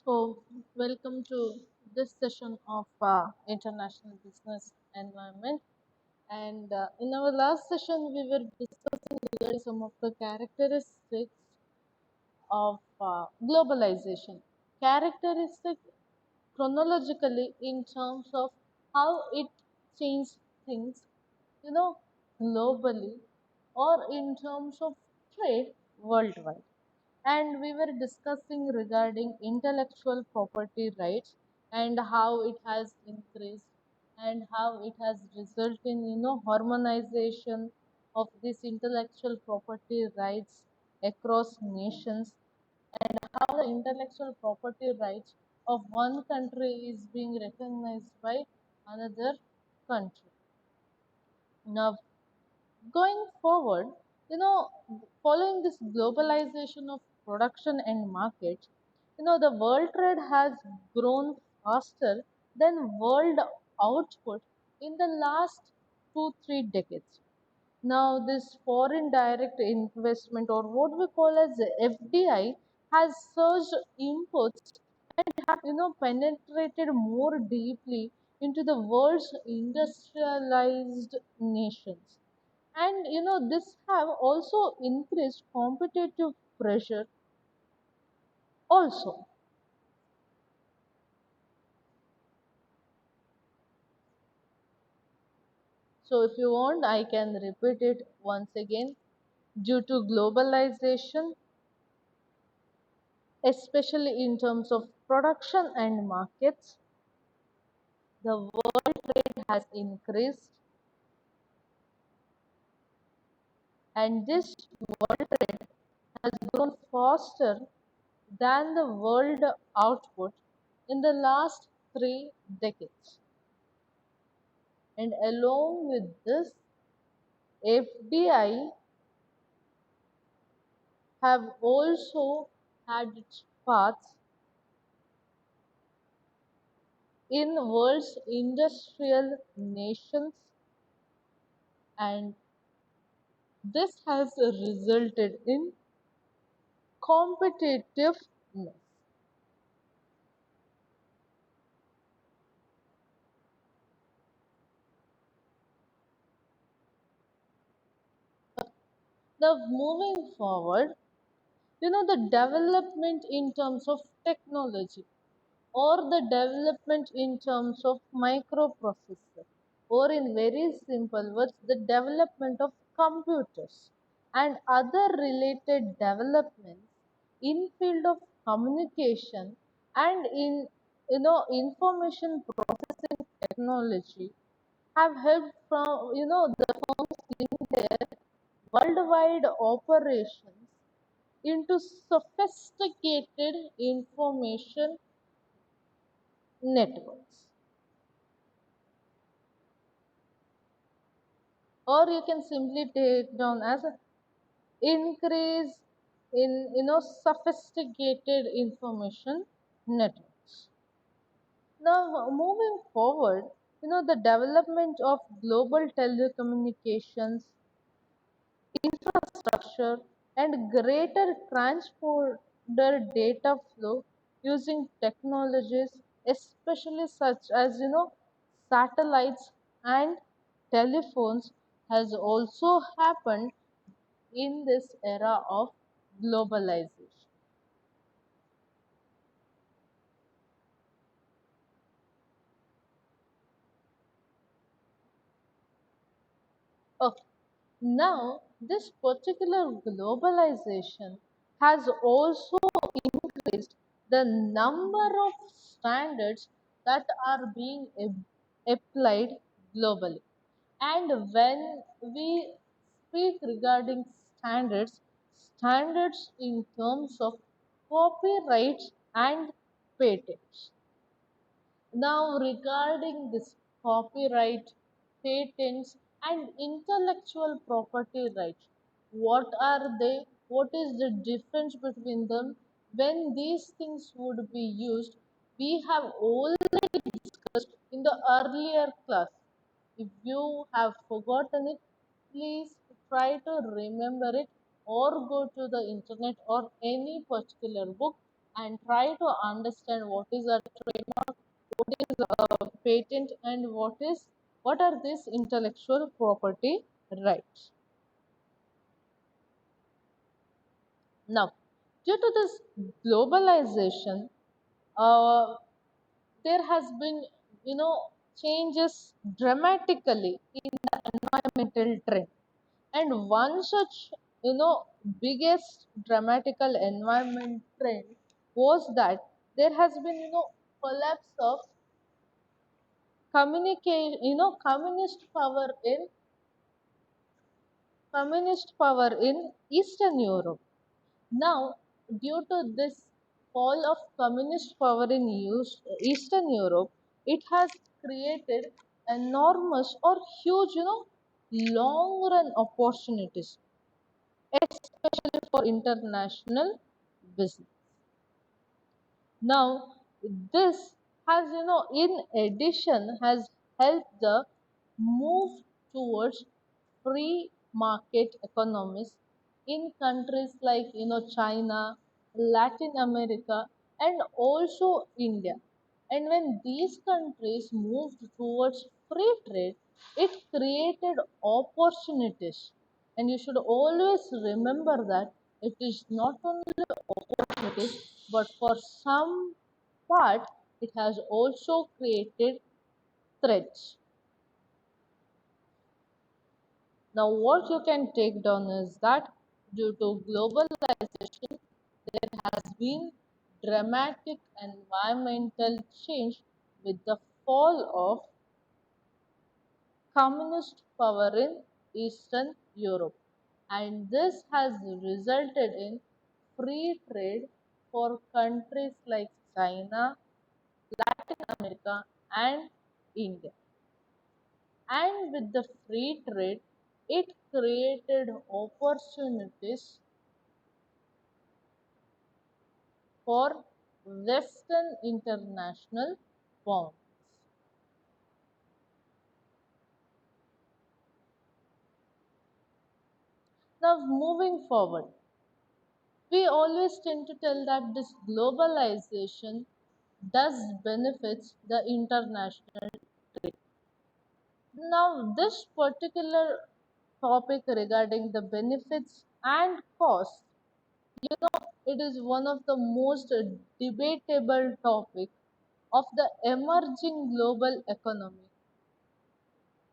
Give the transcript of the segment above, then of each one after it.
So, welcome to this session of International Business Environment. And in our last session, we were discussing regarding some of the characteristics of globalization. Characteristic chronologically in terms of how it changed things, you know, globally or in terms of trade worldwide. And we were discussing regarding intellectual property rights and how it has increased and how it has resulted in harmonization of this intellectual property rights across nations, and how the intellectual property rights of one country is being recognized by another country. Now, going forward, you know, following this globalization of production and markets, the world trade has grown faster than world output in the last 2 3 decades. Now, this foreign direct investment, or what we call as FDI, has surged imports and have penetrated more deeply into the world's industrialized nations. And this have also increased competitive pressure also. So if you want, I can repeat it once again. Due to globalization, especially in terms of production and markets, the world trade has increased, and this world trade has grown faster than the world output in the last 3 decades. And along with this, FDI have also had its paths in world's industrial nations, and this has resulted in competitiveness. Now, moving forward, the development in terms of technology, or the development in terms of microprocessor, or in very simple words, the development of computers and other related developments in field of communication and in information processing technology have helped from the firms in their worldwide operations into sophisticated information networks. Or you can simply take down as an increase in sophisticated information networks. Now, moving forward, the development of global telecommunications infrastructure and greater transporter data flow using technologies, especially such as satellites and telephones, has also happened in this era of globalization. Okay. Now, this particular globalization has also increased the number of standards that are being applied globally. And when we speak regarding standards, standards in terms of copyrights and patents. Now, regarding this copyright, patents, and intellectual property rights, what are they? What is the difference between them? When these things would be used, we have already discussed in the earlier class. If you have forgotten it, please try to remember it or go to the internet or any particular book and try to understand what is a trademark, what is a patent, and what are these intellectual property rights. Now, due to this globalization, uh, there has been, changes dramatically in the environmental trend. And one such, biggest dramatical environment trend was that there has been, collapse of communicate, communist power in Eastern Europe. Now, due to this fall of communist power in Eastern Europe, it has created enormous or huge, long run opportunities, especially for international business. Now, this has, in addition, has helped the move towards free market economies in countries like, China, Latin America, and also India. And when these countries moved towards free trade, it created opportunities. And you should always remember that it is not only opportunities, but for some part, it has also created threats. Now, what you can take down is that due to globalization, there has been dramatic environmental change with the fall of communist power in Eastern Europe. And this has resulted in free trade for countries like China, Latin America, and India. And with the free trade, it created opportunities for Western international bonds. Now, moving forward, we always tend to tell that this globalization does benefits the international trade. Now, this particular topic regarding the benefits and costs, it is one of the most debatable topic of the emerging global economy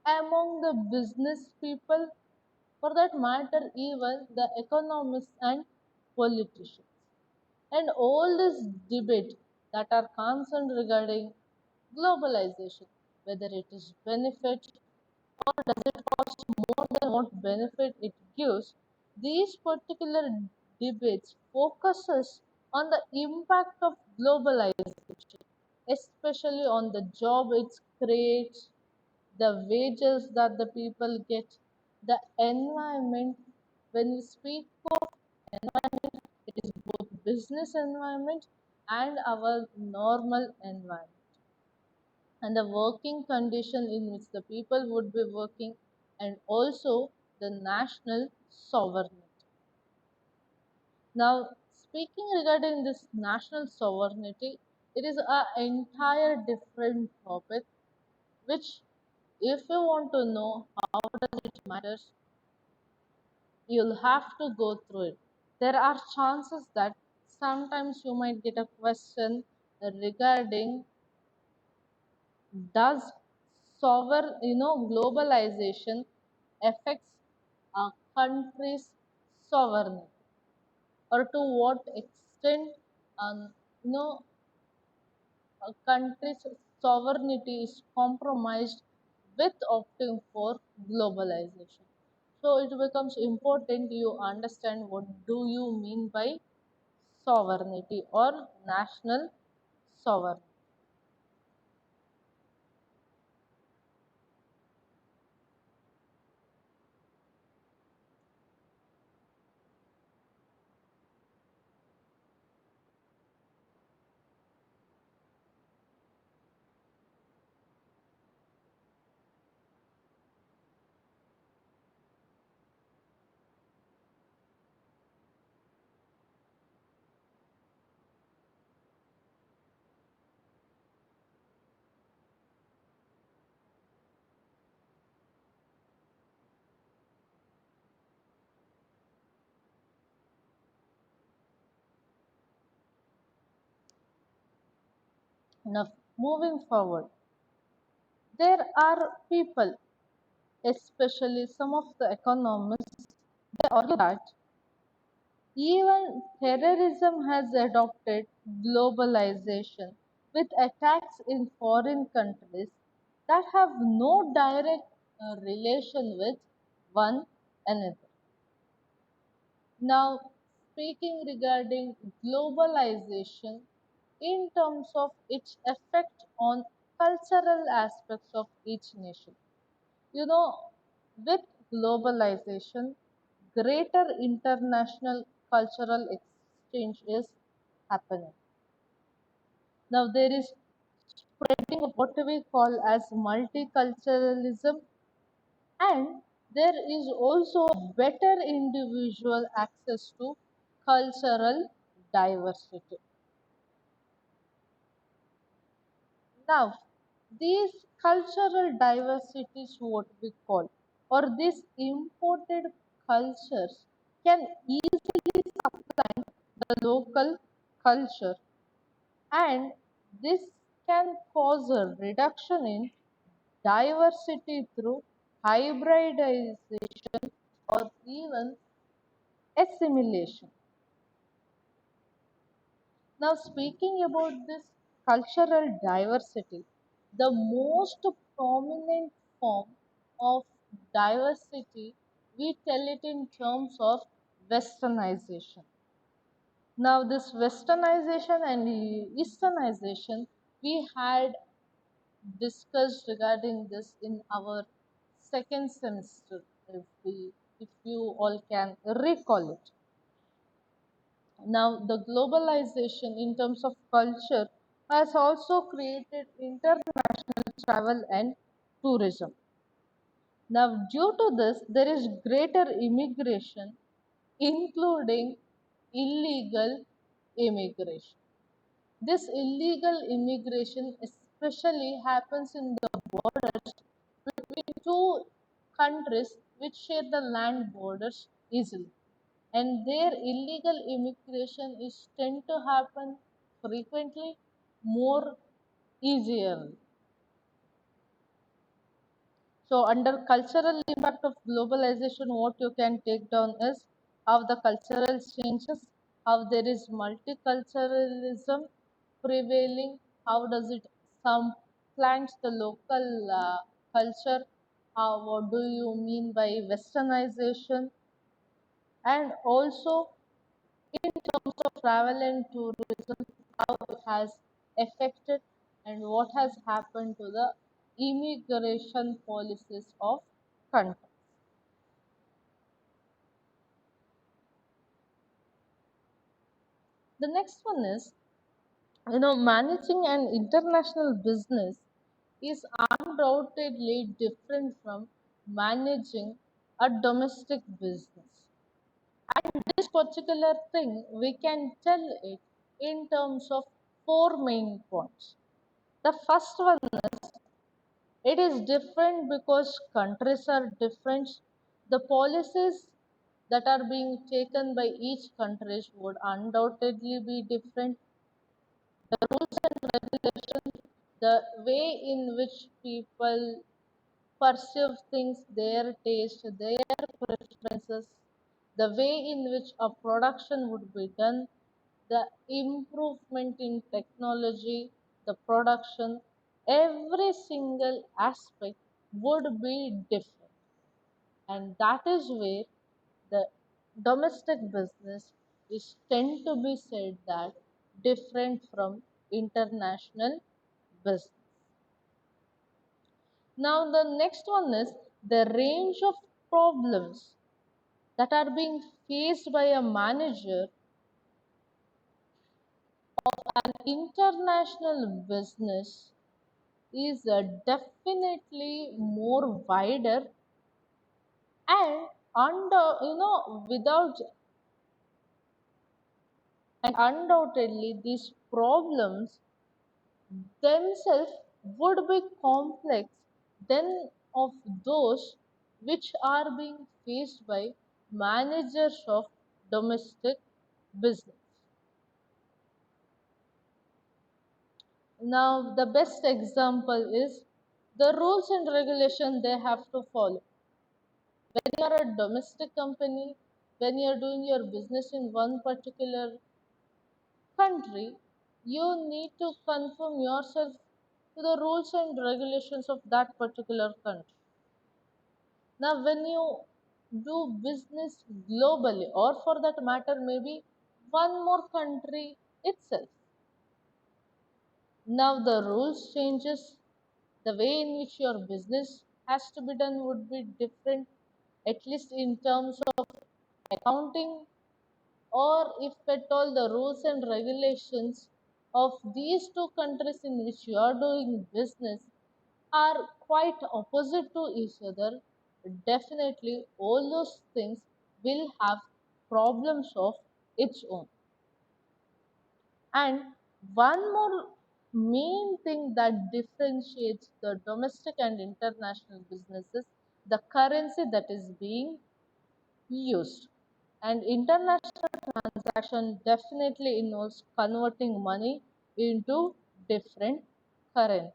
among the business people, for that matter, even the economists and politicians. And all this debate that are concerned regarding globalization, whether it is benefit or does it cost more than what benefit it gives, these particular debates focuses on the impact of globalization, especially on the job it creates, the wages that the people get, the environment. When we speak of environment, it is both business environment and our normal environment, and the working condition in which the people would be working, and also the national sovereignty. Now, speaking regarding this national sovereignty, it is an entire different topic which, if you want to know how does it matters, you'll have to go through it. There are chances that sometimes you might get a question regarding, does globalization affects a country's sovereignty, or to what extent um, you know a country's sovereignty is compromised with opting for globalization. So it becomes important you understand what do you mean by sovereignty or national sovereignty. Now, moving forward, there are people, especially some of the economists, they argue that even terrorism has adopted globalization with attacks in foreign countries that have no direct relation with one another. Now, speaking regarding globalization in terms of its effect on cultural aspects of each nation. You know, with globalization, greater international cultural exchange is happening. Now, there is spreading of what we call as multiculturalism, and there is also better individual access to cultural diversity. Now, these cultural diversities, what we call, or these imported cultures, can easily supplant the local culture, and this can cause a reduction in diversity through hybridization or even assimilation. Now, speaking about this cultural diversity, the most prominent form of diversity, we tell it in terms of westernization. Now, this westernization and easternization, we had discussed regarding this in our second semester, if you all can recall it. Now, the globalization in terms of culture has also created international travel and tourism. Now, due to this, there is greater immigration, including illegal immigration. This illegal immigration especially happens in the borders between two countries which share the land borders easily, and their illegal immigration is tend to happen frequently, more easier. So under cultural impact of globalization, what you can take down is how the cultural changes, how there is multiculturalism prevailing, how does it supplant the local culture, how, what do you mean by westernization, and also in terms of travel and tourism, how it has affected and what has happened to the immigration policies of countries. The next one is, managing an international business is undoubtedly different from managing a domestic business. And this particular thing, we can tell it in terms of four main points. The first one, it is different because countries are different. The policies that are being taken by each country would undoubtedly be different. The rules and regulations, the way in which people perceive things, their taste, their preferences, the way in which a production would be done, the improvement in technology, the production, every single aspect would be different. And that is where the domestic business is tend to be said that different from international business. Now, the next one is the range of problems that are being faced by a manager an international business is definitely more wider, and under without, and undoubtedly these problems themselves would be complex than of those which are being faced by managers of domestic business. Now the best example is the rules and regulation they have to follow. When you are a domestic company, when you are doing your business in one particular country, you need to conform yourself to the rules and regulations of that particular country. Now, when you do business globally, or for that matter, maybe one more country itself, now the rules changes, the way in which your business has to be done would be different, at least in terms of accounting, or if at all the rules and regulations of these two countries in which you are doing business are quite opposite to each other, definitely all those things will have problems of its own. And one more main thing that differentiates the domestic and international businesses, the currency that is being used. And international transaction definitely involves converting money into different currencies.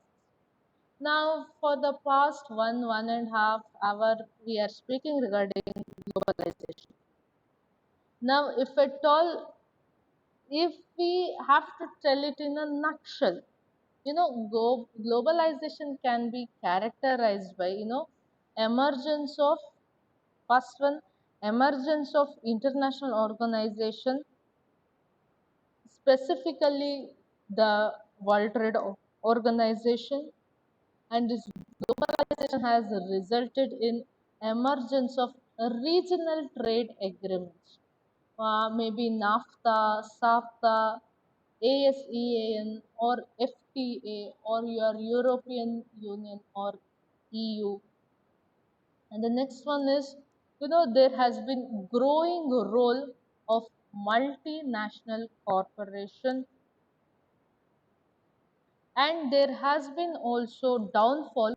Now, for the past 1.5 hour, we are speaking regarding globalization. Now, if at all, if we have to tell it in a nutshell, globalization can be characterized by, emergence of first one, emergence of international organization, specifically the World Trade Organization, and this globalization has resulted in emergence of regional trade agreements, maybe NAFTA, SAFTA, ASEAN, or FTA, or your European Union or EU. And the next one is, there has been growing role of multinational corporation, and there has been also downfall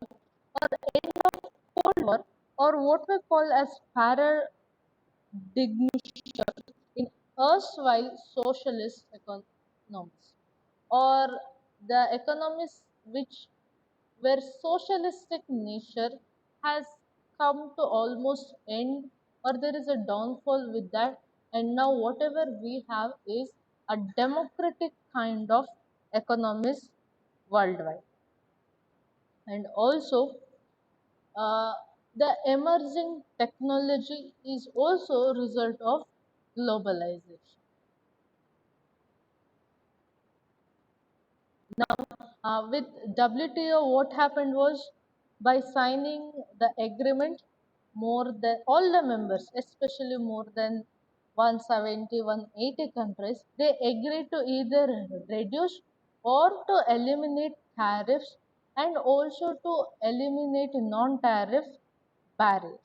or end of Cold War, or what we call as paradigm in erstwhile socialist economies, or the economies which where socialistic nature has come to almost end, or there is a downfall with that, and now whatever we have is a democratic kind of economies worldwide. And also, uh, the emerging technology is also a result of globalization. With WTO, what happened was, by signing the agreement, more than all the members, especially more than 170, 180 countries, they agreed to either reduce or to eliminate tariffs, and also to eliminate non-tariff barriers.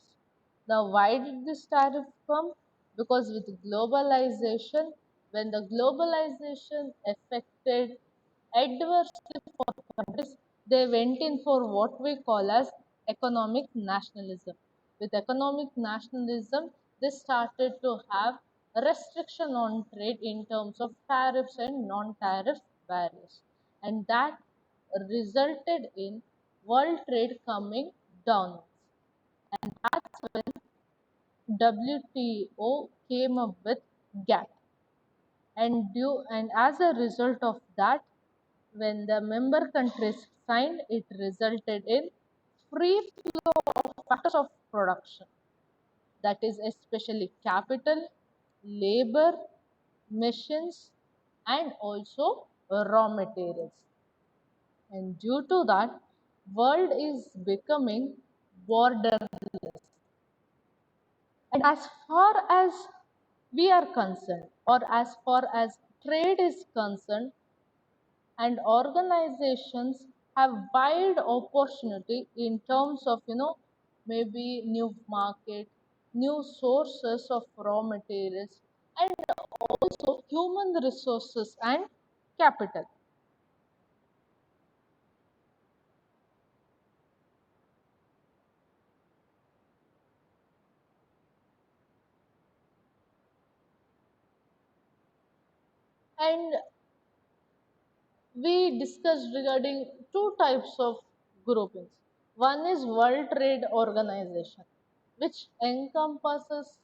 Now, why did this tariff come? Because with globalization, when the globalization affected adversely for countries, they went in for what we call as economic nationalism. With economic nationalism, they started to have a restriction on trade in terms of tariffs and non-tariff barriers. And that resulted in world trade coming down. And that's when WTO came up with GATT. And as a result of that, when the member countries signed, it resulted in free flow of factors of production, that is especially capital, labor, machines, and also raw materials. And due to that, world is becoming borderless. And as far as we are concerned, or as far as trade is concerned, and organizations have wide opportunity in terms of, maybe new market, new sources of raw materials, and also human resources and capital. And we discussed regarding two types of groupings. One is World Trade Organization, which encompasses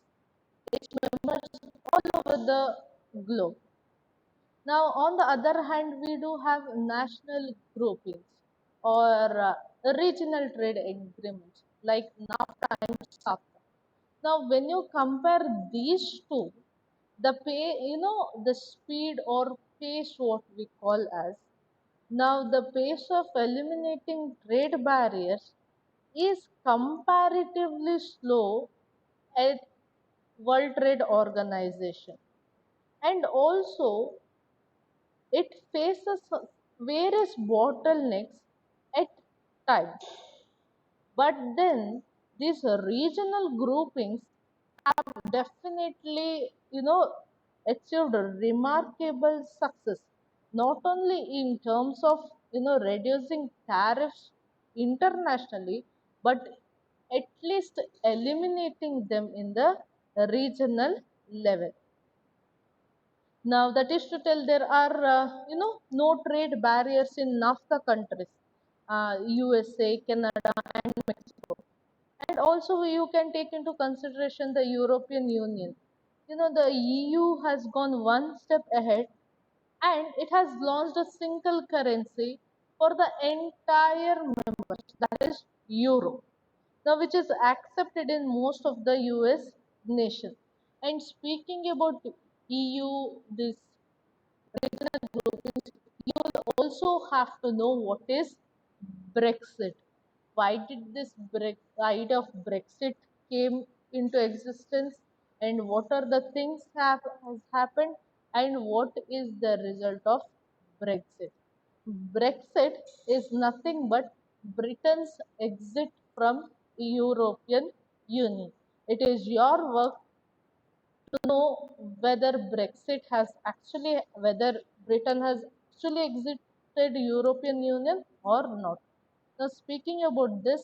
its members all over the globe. Now, on the other hand, we do have national groupings or regional trade agreements like NAFTA and SAFTA. Now, when you compare these two, the the speed or pace, what we call as, now the pace of eliminating trade barriers is comparatively slow at World Trade Organization. And also, it faces various bottlenecks at times. But then these regional groupings have definitely, achieved remarkable success, not only in terms of, reducing tariffs internationally, but at least eliminating them in the regional level. Now, that is to tell there are, no trade barriers in NAFTA countries, USA, Canada, and Mexico. And also, you can take into consideration the European Union. The EU has gone one step ahead and it has launched a single currency for the entire members, that is Euro, now which is accepted in most of the US nations. And speaking about EU, this regional groupings, you will also have to know what is Brexit. Why did this idea of Brexit came into existence, and what are the things has happened, and what is the result of Brexit? Brexit is nothing but Britain's exit from European Union. It is your work to know whether whether Britain has actually exited European Union or not. Now, speaking about this,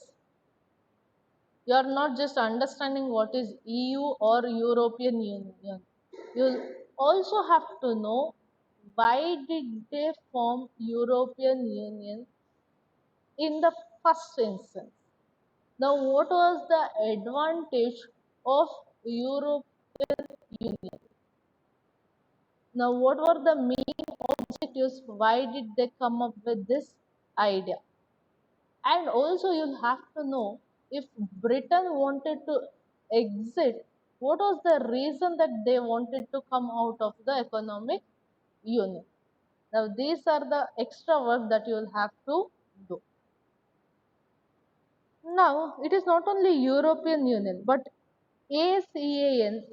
you are not just understanding what is EU or European Union. You also have to know why did they form European Union in the first instance. Now, what was the advantage of European Union? Now, what were the main objectives? Why did they come up with this idea? And also, you'll have to know if Britain wanted to exit, what was the reason that they wanted to come out of the economic union? Now, these are the extra work that you will have to do. Now, it is not only European Union, but ASEAN.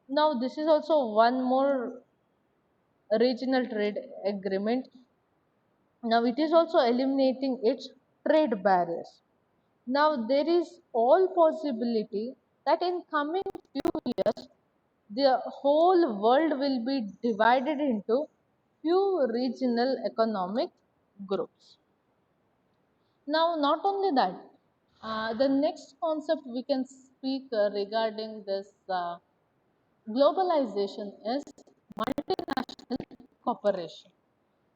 Now, this is also one more regional trade agreement. Now, it is also eliminating its trade barriers. Now, there is all possibility that in coming few years, the whole world will be divided into few regional economic groups. Now, not only that, the next concept we can speak regarding this globalization is multinational cooperation.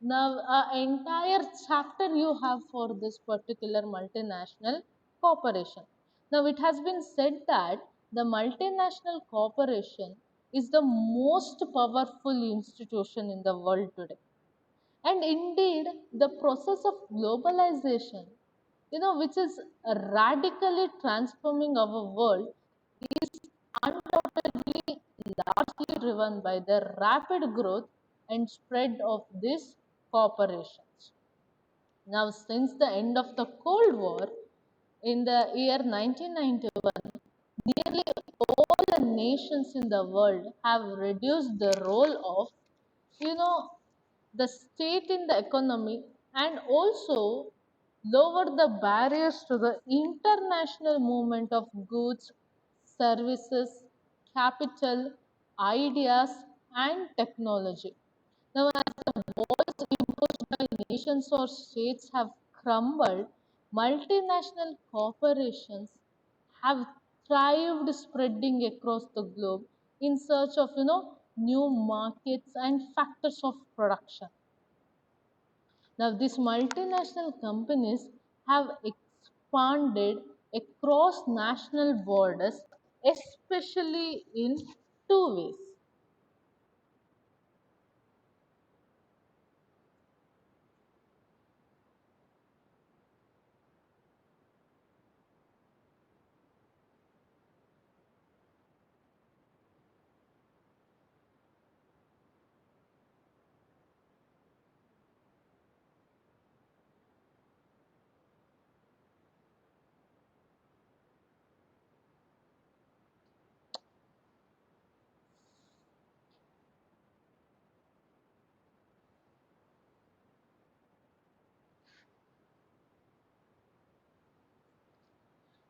Now, entire chapter you have for this particular multinational corporation. Now, it has been said that the multinational corporation is the most powerful institution in the world today. And indeed, the process of globalization, which is radically transforming our world, is undoubtedly largely driven by the rapid growth and spread of these corporations. Now, since the end of the Cold War in the year 1991, nearly all the nations in the world have reduced the role of, you know, the state in the economy and also lower the barriers to the international movement of goods, services, capital, ideas, and technology. Now, as the walls imposed by nations or states have crumbled, multinational corporations have thrived, spreading across the globe in search of new markets and factors of production. Now, these multinational companies have expanded across national borders, especially in two ways.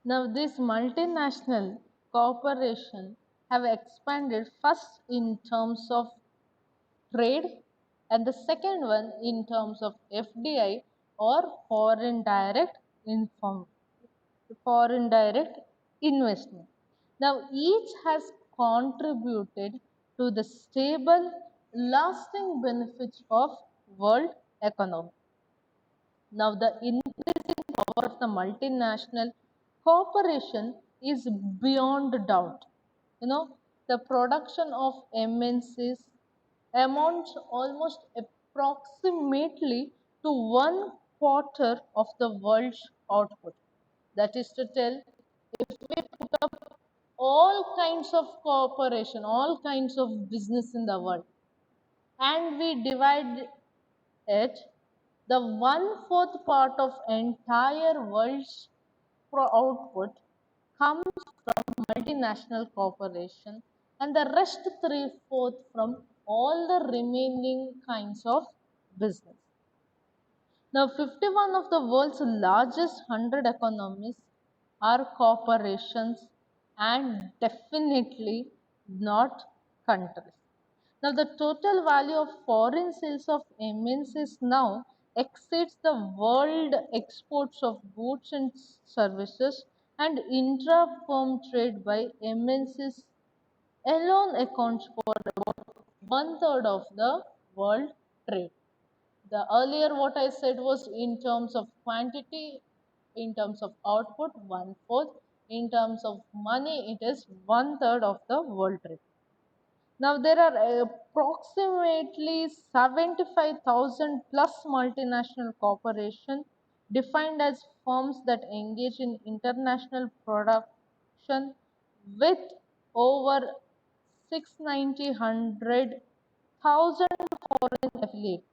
Now, these multinational corporations have expanded first in terms of trade, and the second one in terms of FDI, or foreign direct investment. Now, each has contributed to the stable, lasting benefits of world economy. Now, the increasing power of the multinational corporation is beyond doubt. You know, the production of MNCs amounts almost approximately to one quarter of the world's output. That is to tell, all kinds of cooperation, all kinds of business in the world, and we divide it, the one-fourth part of entire world's output comes from multinational corporation, and the rest three-fourth from all the remaining kinds of business. Now, 51 of the world's largest 100 economies are corporations and definitely not countries. Now, the total value of foreign sales of MNCs now exceeds the world exports of goods and services, and intra-firm trade by MNCs alone accounts for about one third of the world trade. The earlier what I said was in terms of quantity, in terms of output, one fourth. In terms of money, it is one third of the world trade. Now there are approximately 75,000 plus multinational corporations defined as firms that engage in international production with over 690,000 foreign affiliates.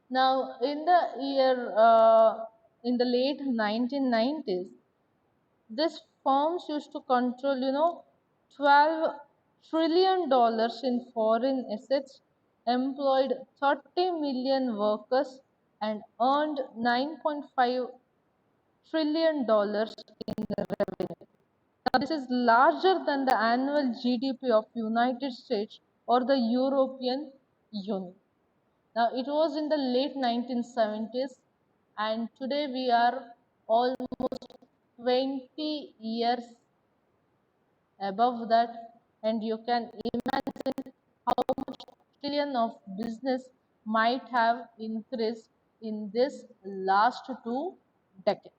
Now, in the late 1990s, these firms used to control, 12 trillion dollars in foreign assets, employed 30 million workers, and earned 9.5 trillion dollars in revenue. Now, this is larger than the annual GDP of United States or the European Union. Now, it was in the late 1970s, and today we are almost 20 years above that, and you can imagine how much trillion of business might have increased in this last 2 decades.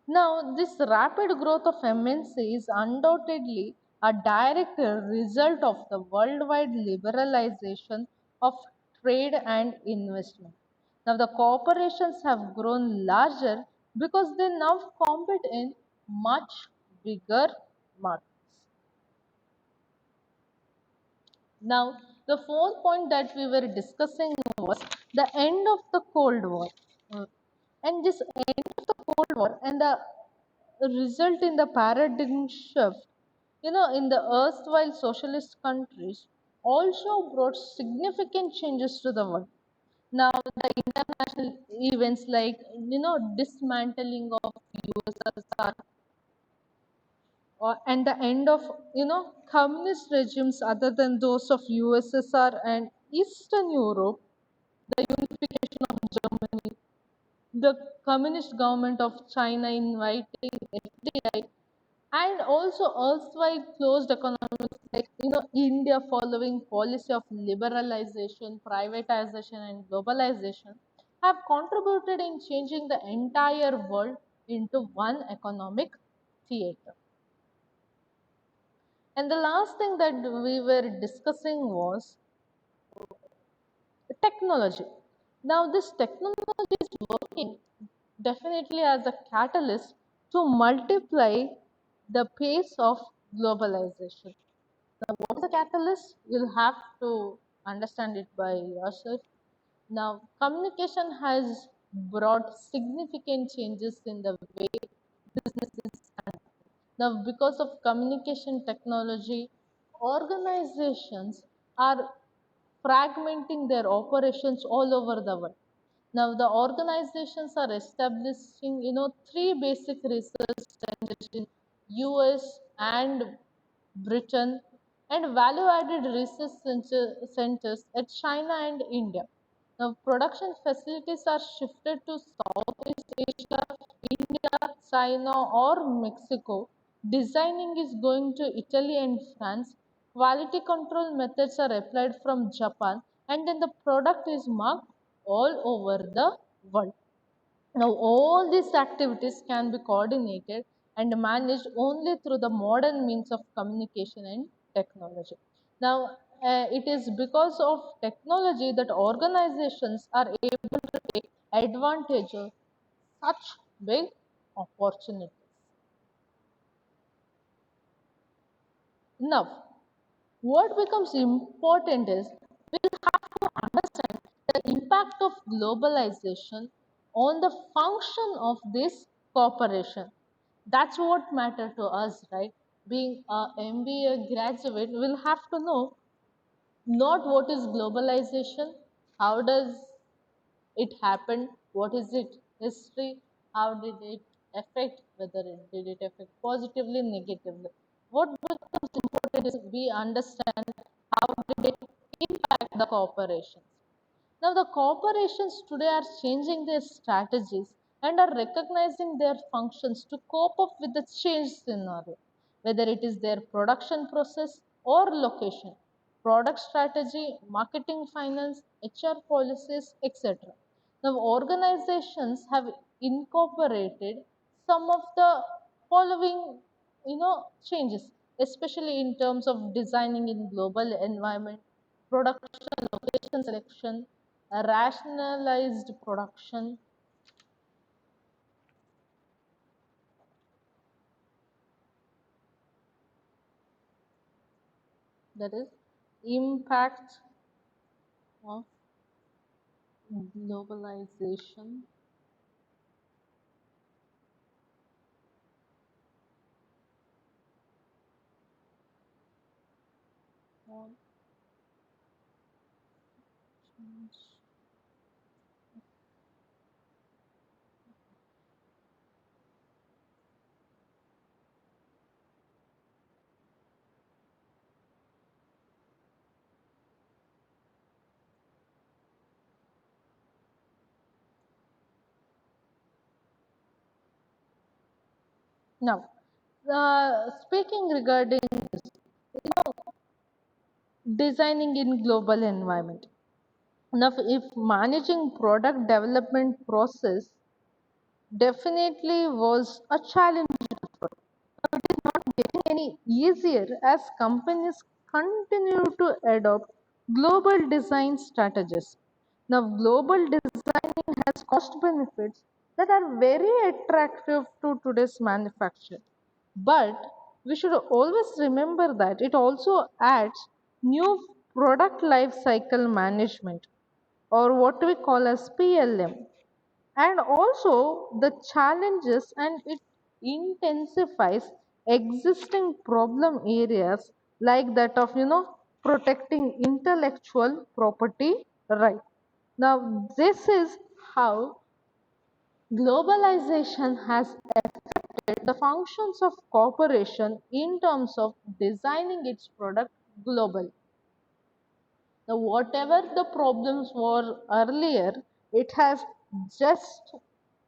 Now, this rapid growth of MNC is undoubtedly a direct result of the worldwide liberalization of trade and investment. Now, the corporations have grown larger because they now compete in much bigger markets. Now, the fourth point that we were discussing was the end of the Cold War. And this end of the Cold War and the result in the paradigm shift, in the erstwhile socialist countries also brought significant changes to the world. Now, the international events like, dismantling of USSR, and the end of, communist regimes other than those of USSR and Eastern Europe, the unification of Germany, the communist government of China inviting FDI, and also erstwhile closed economies like India following policy of liberalization, privatization, and globalization have contributed in changing the entire world into one economic theater. And the last thing that we were discussing was technology. Now, this technology is working definitely as a catalyst to multiply the pace of globalization. Now, what is a catalyst? You'll have to understand it by yourself. Now, communication has brought significant changes in the way business is done. Now, because of communication technology, organizations are fragmenting their operations all over the world. Now, the organizations are establishing, three basic research centers in US and Britain, and value-added research centers at China and India. Now, production facilities are shifted to Southeast Asia, India, China, or Mexico. Designing is going to Italy and France. Quality control methods are applied from Japan, and then the product is marked all over the world. Now, all these activities can be coordinated and managed only through the modern means of communication and technology. Now, it is because of technology that organizations are able to take advantage of such big opportunities. Now, what becomes important is we'll have to understand the impact of globalization on the function of this corporation. That's what matters to us, right? Being a MBA graduate, we'll have to know not what is globalization, how does it happened, what is it history, how did it affect, whether it did it affect positively, negatively. What becomes important is we understand how did it impact the corporations. Now, the corporations today are changing their strategies and are recognizing their functions to cope up with the changed scenario, whether it is their production process or location, product strategy, marketing finance, HR policies, etc. Now, organizations have incorporated some of the following changes, especially in terms of designing in global environment, production location selection, a rationalized production, that is impact of globalization on change. Now, speaking regarding designing in global environment. Now, if managing product development process definitely was a challenge, it is not getting any easier as companies continue to adopt global design strategies. Now, global designing has cost benefits that are very attractive to today's manufacture. But we should always remember that it also adds new product life cycle management, or what we call as PLM, and also the challenges, and it intensifies existing problem areas like that of protecting intellectual property right. Now, this is how globalization has affected the functions of corporation in terms of designing its product globally. Now, whatever the problems were earlier, it has just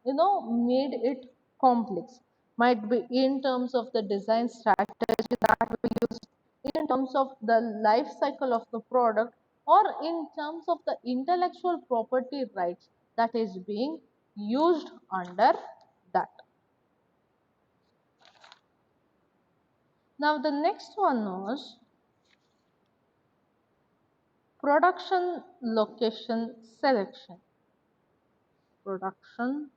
made it complex. Might be in terms of the design strategy that we use, in terms of the life cycle of the product or in terms of the intellectual property rights that is being used under that. Now the next one was production location selection. Production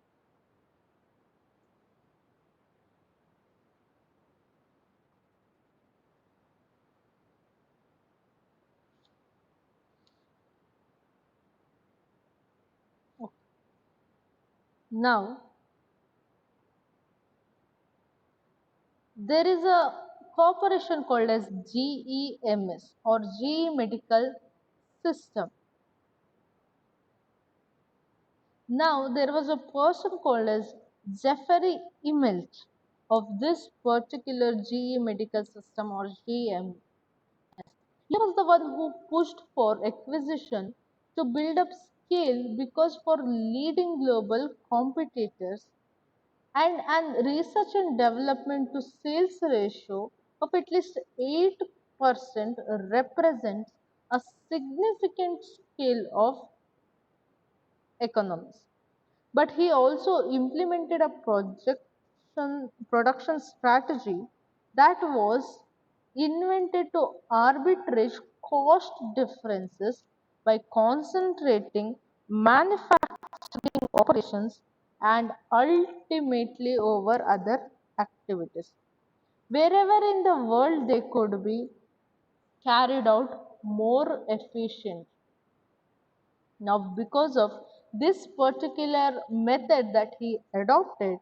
now there is a corporation called as GEMS or GE Medical System. Now there was a person called as Jeffrey Immelt of this particular GE Medical System or GEMS. He was the one who pushed for acquisition to build up scale because for leading global competitors and research and development to sales ratio of at least 8% represents a significant scale of economies. But he also implemented a production strategy that was invented to arbitrage cost differences by concentrating manufacturing operations and ultimately over other activities. Wherever in the world they could be carried out more efficient. Now, because of this particular method that he adopted,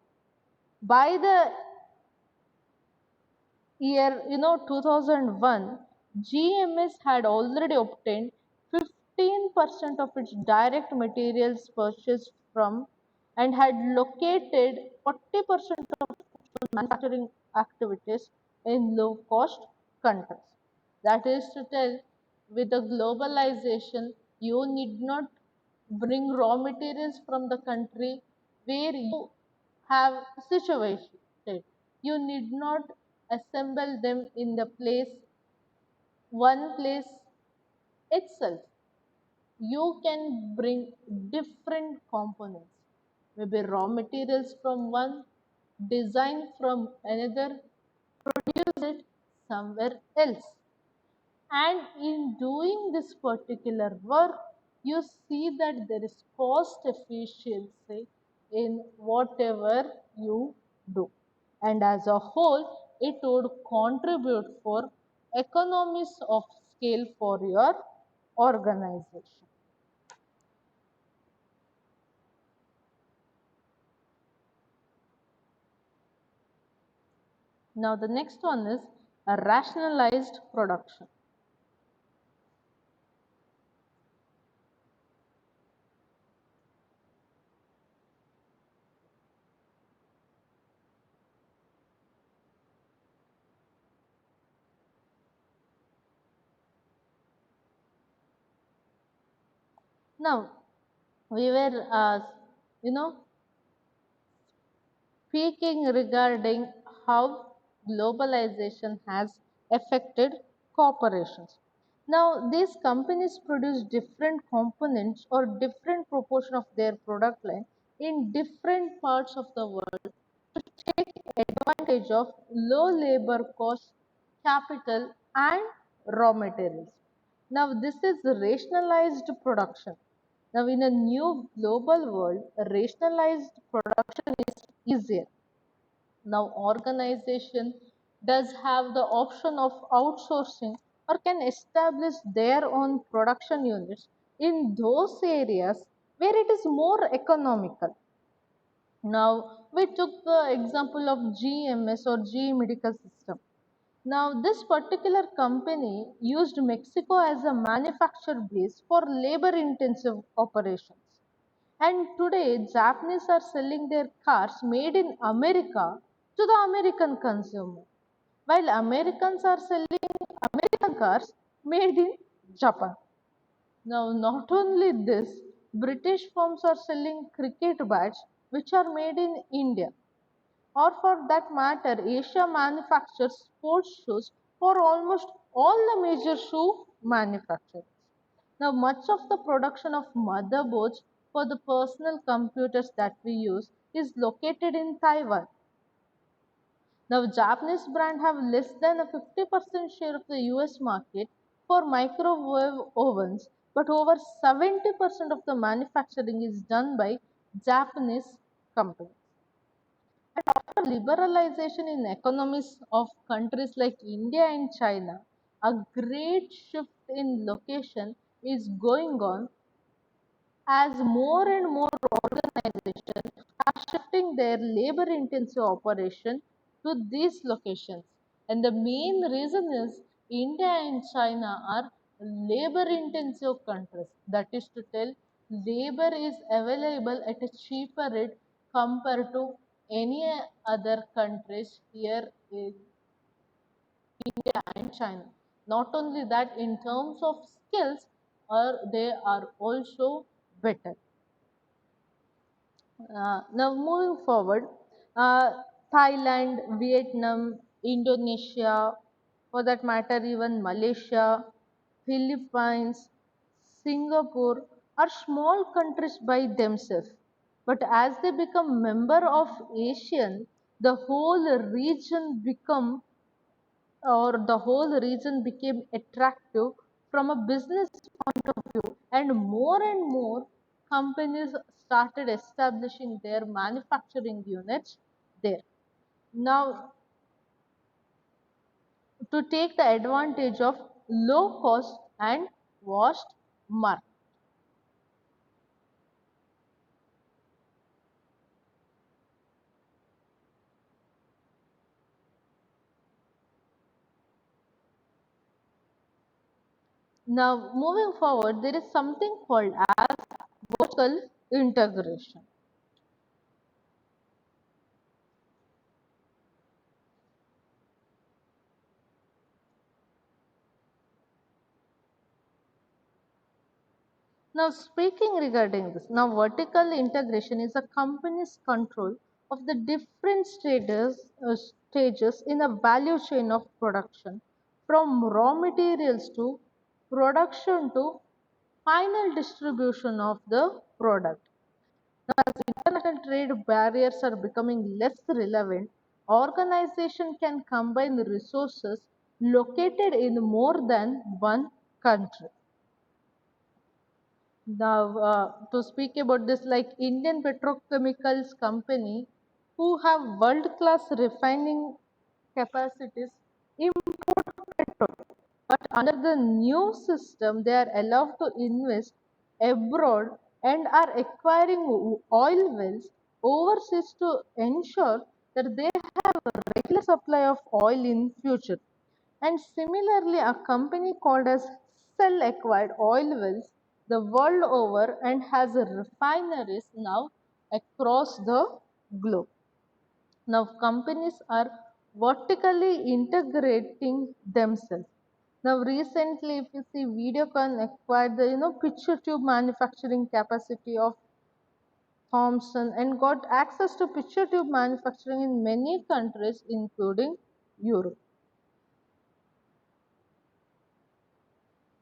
by the year 2001, GMS had already obtained 15% of its direct materials purchased from and had located 40% of manufacturing activities in low cost countries. That is to tell, with the globalization, you need not bring raw materials from the country where you have situated. You need not assemble them in the one place itself. You can bring different components, maybe raw materials from one, design from another, produce it somewhere else. And in doing this particular work, you see that there is cost efficiency in whatever you do. And as a whole, it would contribute for economies of scale for your organization. Now the next one is a rationalized production. Now we were, you know, speaking regarding how globalization has affected corporations. Now, these companies produce different components or different proportion of their product line in different parts of the world to take advantage of low labor costs, capital, and raw materials. Now, this is rationalized production. Now, in a new global world, rationalized production is easier. Now, organization does have the option of outsourcing or can establish their own production units in those areas where it is more economical. Now, we took the example of GMS or G Medical System. Now, this particular company used Mexico as a manufacture base for labor intensive operations. And today, Japanese are selling their cars made in America to the American consumer, while Americans are selling American cars made in Japan. Now, not only this, British firms are selling cricket bats which are made in India, or for that matter, Asia manufactures sports shoes for almost all the major shoe manufacturers. Now, much of the production of motherboards for the personal computers that we use is located in Taiwan. Now, Japanese brands have less than a 50% share of the US market for microwave ovens, but over 70% of the manufacturing is done by Japanese companies. And after liberalization in economies of countries like India and China, a great shift in location is going on as more and more organizations are shifting their labor intensive operation to these locations. And the main reason is India and China are labor intensive countries. That is to tell, labor is available at a cheaper rate compared to any other countries here in India and China. Not only that, in terms of skills, they are also better. Now moving forward, Thailand, Vietnam, Indonesia, for that matter even Malaysia, Philippines, Singapore are small countries by themselves. But as they become member of ASEAN, the whole region become or the whole region became attractive from a business point of view, and more companies started establishing their manufacturing units there. Now, to take the advantage of low cost and vast market. Now, moving forward, there is something called as vertical integration. Now, speaking regarding this, now vertical integration is a company's control of the different stages in a value chain of production, from raw materials to production to final distribution of the product. Now, as international trade barriers are becoming less relevant, organization can combine resources located in more than one country. Now, to speak about this, like Indian Petrochemicals Company, who have world-class refining capacities, import petrol. But under the new system, they are allowed to invest abroad and are acquiring oil wells overseas to ensure that they have a regular supply of oil in future. And similarly, a company called as Shell acquired oil wells the world over and has refineries now across the globe. Now, companies are vertically integrating themselves. Now, recently, if you see, Videocon acquired the picture tube manufacturing capacity of Thomson and got access to picture tube manufacturing in many countries, including Europe.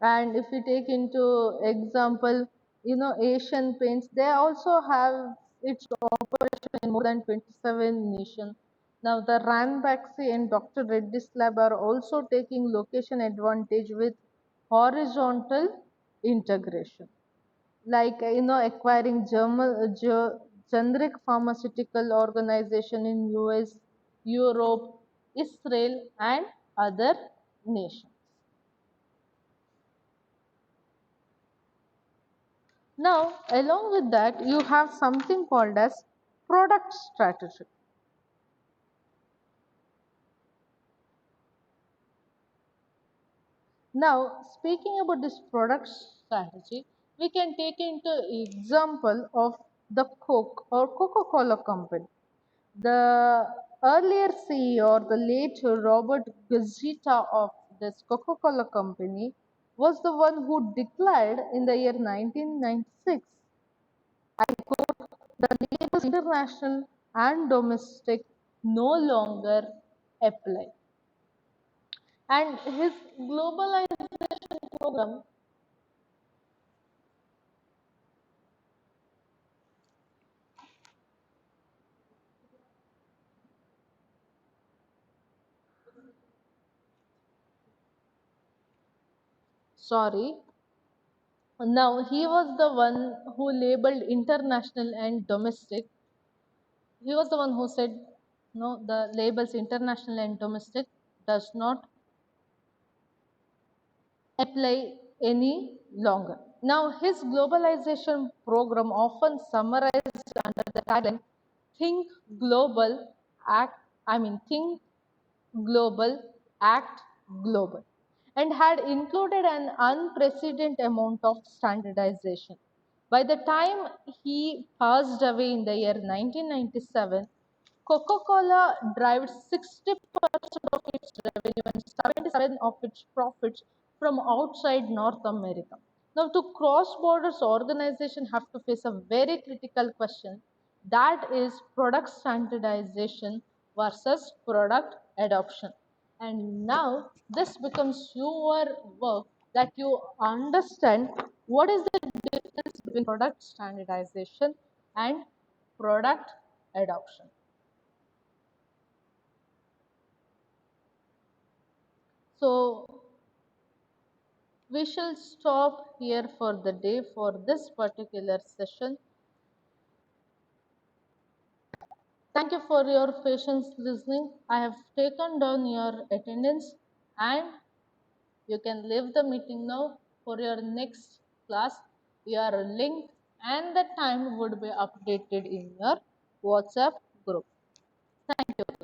And if we take into example, Asian Paints, they also have its operation in more than 27 nations. Now, the Ranbaxy and Dr. Reddy's Lab are also taking location advantage with horizontal integration. Like, acquiring generic pharmaceutical organization in US, Europe, Israel, and other nations. Now, along with that, you have something called as product strategy. Now, speaking about this product strategy, we can take into example of the Coke or Coca-Cola company. The earlier CEO or the late Robert Gazzetta of this Coca-Cola company was the one who declared in the year 1996, I quote, the labels international and domestic no longer apply. And his globalization program, sorry, now he was the one who labeled international and domestic. He was the one who said, no, the labels international and domestic does not apply any longer. Now, his globalization program often summarized under the tagline Think Global, Act, Think Global, Act Global, and had included an unprecedented amount of standardization. By the time he passed away in the year 1997, Coca-Cola derived 60% of its revenue and 77% of its profits from outside North America. Now, to cross borders, organizations have to face a very critical question, that is product standardization versus product adoption. And now this becomes your work that you understand what is the difference between product standardization and product adoption. So we shall stop here for the day for this particular session. Thank you for your patience listening. I have taken down your attendance and you can leave the meeting now for your next class. Your link and the time would be updated in your WhatsApp group. Thank you.